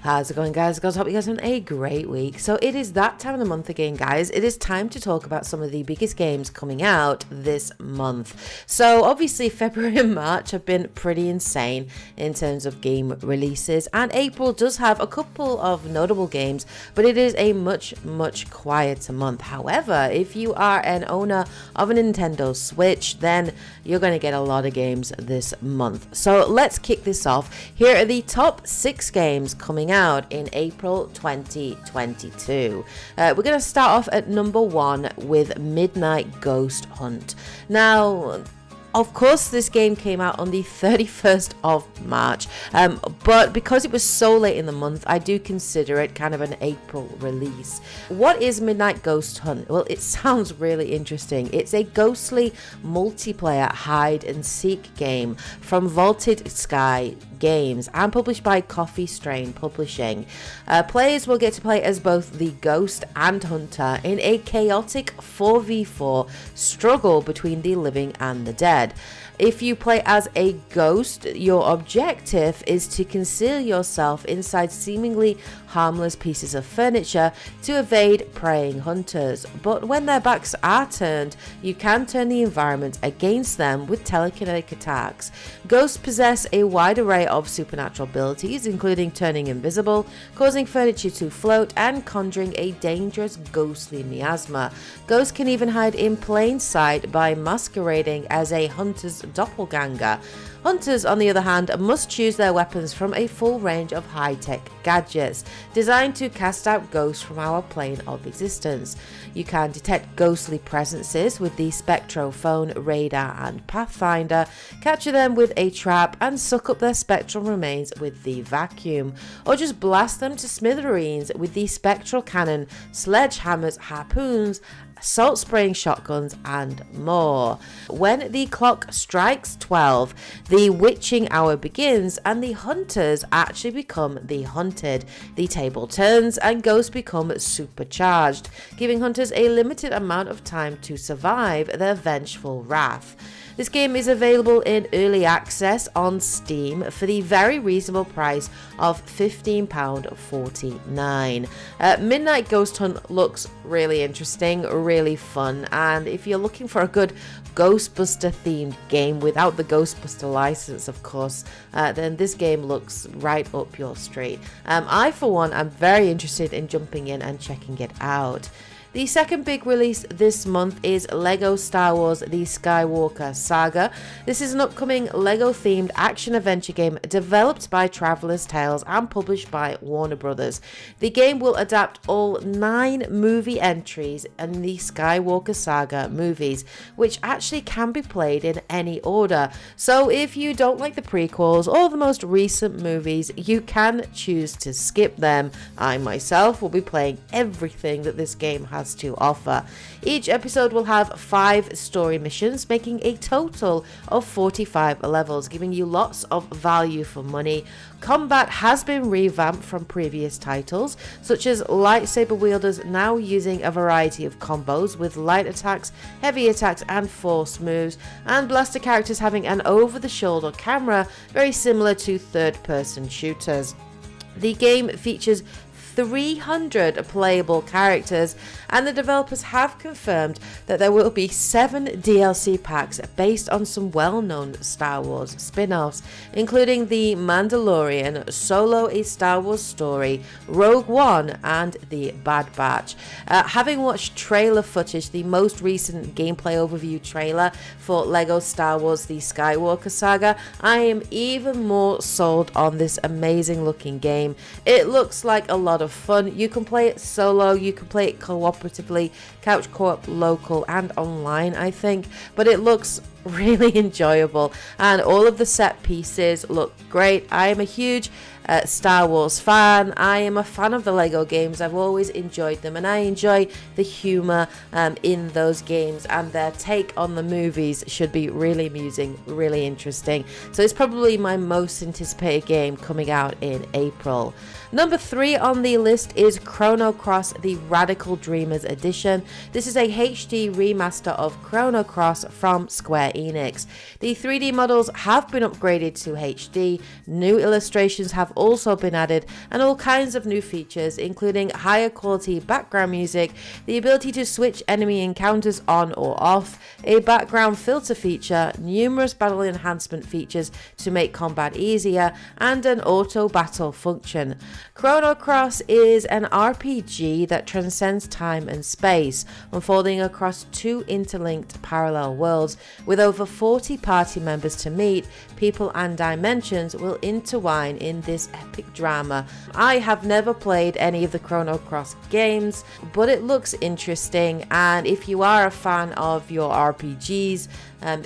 How's it going, guys? Hope you guys are having a great week. So it is that time of the month again, guys. It is time to talk about some of the biggest games coming out this month. So obviously February and March have been pretty insane in terms of game releases, and April does have a couple of notable games, but it is a much quieter month. However, if you are an owner of a Nintendo Switch, then you're going to get a lot of games this month. So let's kick this off. Here are the top 6 games coming out in April 2022. We're going to start off at number 1 with Midnight Ghost Hunt. Now, of course, this game came out on the 31st of March, but because it was so late in the month, I do consider it kind of an April release. What is Midnight Ghost Hunt? Well, it sounds really interesting. It's a ghostly multiplayer hide and seek game from Vaulted Sky Games and published by Coffee Strain Publishing. Players will get to play as both the ghost and hunter in a chaotic 4v4 struggle between the living and the dead. If you play as a ghost, your objective is to conceal yourself inside seemingly harmless pieces of furniture to evade preying hunters. But when their backs are turned, you can turn the environment against them with telekinetic attacks. Ghosts possess a wide array of supernatural abilities, including turning invisible, causing furniture to float, and conjuring a dangerous ghostly miasma. Ghosts can even hide in plain sight by masquerading as a hunter's doppelganger. Hunters, on the other hand, must choose their weapons from a full range of high-tech gadgets designed to cast out ghosts from our plane of existence. You can detect ghostly presences with the Spectrophone, Radar and Pathfinder, capture them with a trap, and suck up their spectral remains with the Vacuum, or just blast them to smithereens with the Spectral Cannon, Sledgehammers, Harpoons, salt spraying shotguns and more. When the clock strikes 12, the witching hour begins and the hunters actually become the hunted. The table turns and ghosts become supercharged, giving hunters a limited amount of time to survive their vengeful wrath. This game is available in early access on Steam for the very reasonable price of £15.49. Midnight Ghost Hunt looks really interesting, really fun, and if you're looking for a good Ghostbuster themed game without the Ghostbuster license, of course, then this game looks right up your street. I, for one, am very interested in jumping in and checking it out. The second big release this month is LEGO Star Wars The Skywalker Saga. This is an upcoming LEGO-themed action-adventure game developed by Traveller's Tales and published by Warner Brothers. The game will adapt all 9 movie entries in the Skywalker Saga movies, which actually can be played in any order. So if you don't like the prequels or the most recent movies, you can choose to skip them. I myself will be playing everything that this game has to offer. Each episode will have 5 story missions, making a total of 45 levels, giving you lots of value for money. Combat has been revamped from previous titles, such as lightsaber wielders now using a variety of combos with light attacks, heavy attacks and force moves, and blaster characters having an over-the-shoulder camera very similar to third-person shooters. The game features 300 playable characters, and the developers have confirmed that there will be 7 DLC packs based on some well-known Star Wars spin-offs, including The Mandalorian, Solo: A Star Wars Story, Rogue One, and The Bad Batch. Having watched trailer footage, the most recent gameplay overview trailer for LEGO Star Wars The Skywalker Saga, I am even more sold on this amazing looking game. It looks like a lot of fun. You can play it solo, you can play it cooperatively, couch co-op, local and online, I think, but it looks really enjoyable and all of the set pieces look great. I am a huge Star Wars fan. I am a fan of the LEGO games. I've always enjoyed them, and I enjoy the humor in those games, and their take on the movies should be really amusing, really interesting. So it's probably my most anticipated game coming out in April. Number 3 on the list is Chrono Cross: The Radical Dreamers Edition. This is a HD remaster of Chrono Cross from Square Enix. The 3D models have been upgraded to HD, new illustrations have also been added, and all kinds of new features, including higher quality background music, the ability to switch enemy encounters on or off, a background filter feature, numerous battle enhancement features to make combat easier, and an auto battle function. Chrono is an RPG that transcends time and space, unfolding across two interlinked parallel worlds. With over 40 party members to meet, people and dimensions will intertwine in this epic drama. I have never played any of the Chrono Cross games, but it looks interesting, and if you are a fan of your RPGs,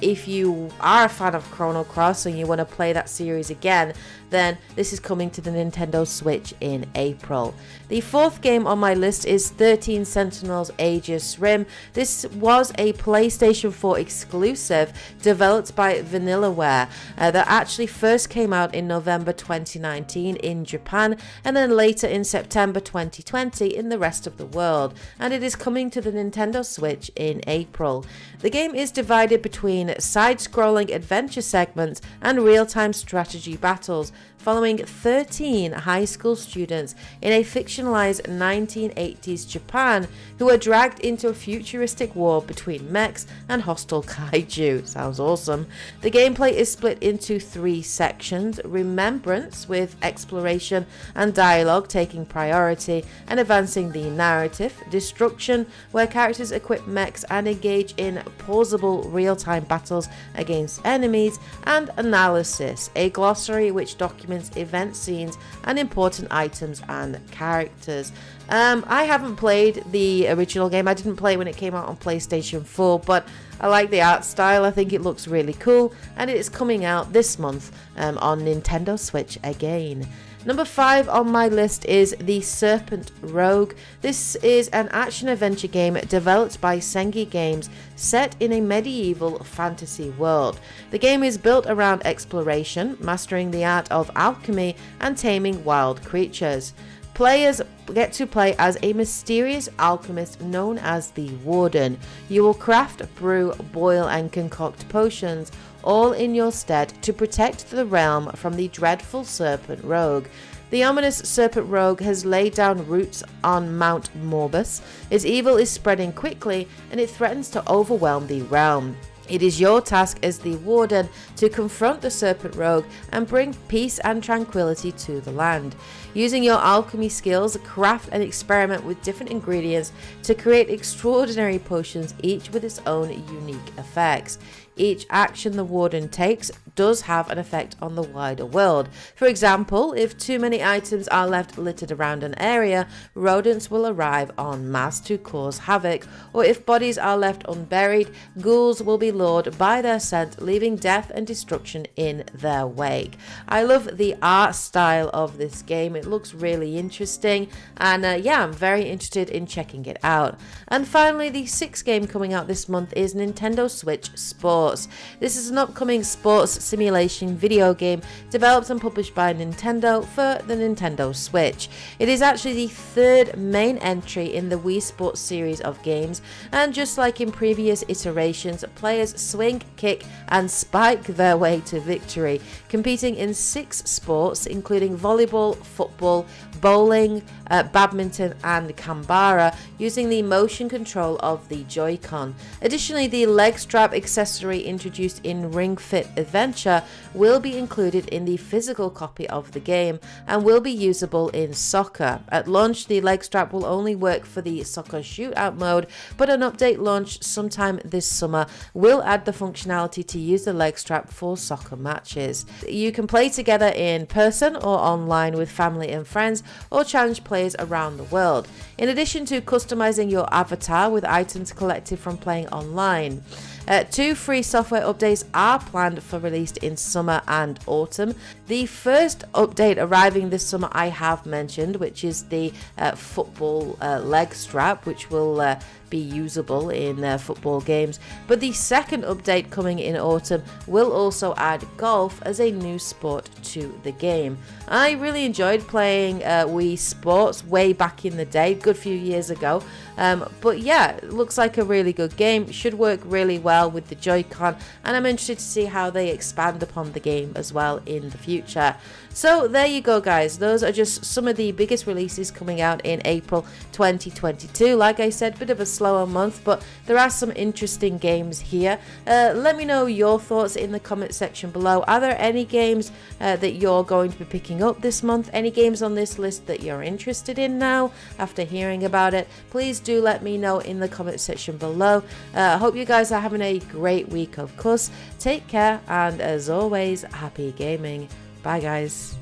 if you are a fan of Chrono Cross and you want to play that series again, then this is coming to the Nintendo Switch in April. The fourth game on my list is 13 Sentinels Aegis Rim. This was a PlayStation 4 exclusive developed by Vanillaware that actually first came out in November 2019 in Japan and then later in September 2020 in the rest of the world, and it is coming to the Nintendo Switch in April. The game is divided between side-scrolling adventure segments and real-time strategy battles, following 13 high school students in a fictionalized 1980s Japan who are dragged into a futuristic war between mechs and hostile kaiju. Sounds awesome. The gameplay is split into 3 sections: Remembrance, with exploration and dialogue taking priority and advancing the narrative; Destruction, where characters equip mechs and engage in plausible real-time battles against enemies; and Analysis, a glossary which documents event scenes and important items and characters. I haven't played the original game. I didn't play when it came out on PlayStation 4, but I like the art style. I think it looks really cool, and it is coming out this month on Nintendo Switch again. Number 5 on my list is the Serpent Rogue. This is an action-adventure game developed by Sengi Games, set in a medieval fantasy world. The game is built around exploration, mastering the art of alchemy, and taming wild creatures. Players get to play as a mysterious alchemist known as the Warden. You will craft, brew, boil, and concoct potions, all in your stead, to protect the realm from the dreadful Serpent Rogue. The ominous Serpent Rogue has laid down roots on Mount Morbus. Its evil is spreading quickly, and it threatens to overwhelm the realm. It is your task as the Warden to confront the Serpent Rogue and bring peace and tranquility to the land. Using your alchemy skills, craft and experiment with different ingredients to create extraordinary potions, each with its own unique effects. Each action the Warden takes does have an effect on the wider world. For example, if too many items are left littered around an area, rodents will arrive en masse to cause havoc, or if bodies are left unburied, ghouls will be lured by their scent, leaving death and destruction in their wake. I love the art style of this game. It looks really interesting, and I'm very interested in checking it out. And finally, the 6th game coming out this month is Nintendo Switch Sports. This is an upcoming sports simulation video game developed and published by Nintendo for the Nintendo Switch. It is actually the 3rd main entry in the Wii Sports series of games, and just like in previous iterations, players swing, kick, and spike their way to victory, competing in 6 sports including volleyball, football, bowling, badminton, and Kambara, using the motion control of the Joy-Con. Additionally, the leg strap accessory introduced in Ring Fit Adventure will be included in the physical copy of the game and will be usable in soccer. At launch, the leg strap will only work for the soccer shootout mode, but an update launched sometime this summer will add the functionality to use the leg strap for soccer matches. You can play together in person or online with family and friends, or challenge players around the world, in addition to customizing your avatar with items collected from playing online. 2 free software updates are planned for release in summer and autumn. The first update arriving this summer I have mentioned, which is the football leg strap, which will be usable in football games. But the second update coming in autumn will also add golf as a new sport to the game. I really enjoyed playing Wii Sports way back in the day, good few years ago. But yeah, it looks like a really good game. Should work really well with the Joy-Con, and I'm interested to see how they expand upon the game as well in the future. So there you go, guys. Those are just some of the biggest releases coming out in April 2022. Like I said, bit of a slower month, but there are some interesting games here. Let me know your thoughts in the comment section below. Are there any games that you're going to be picking up this month? Any games on this list that you're interested in now after hearing about it? Please do let me know in the comment section below. I hope you guys are having a great week, of course. Take care, and as always, happy gaming. Bye, guys.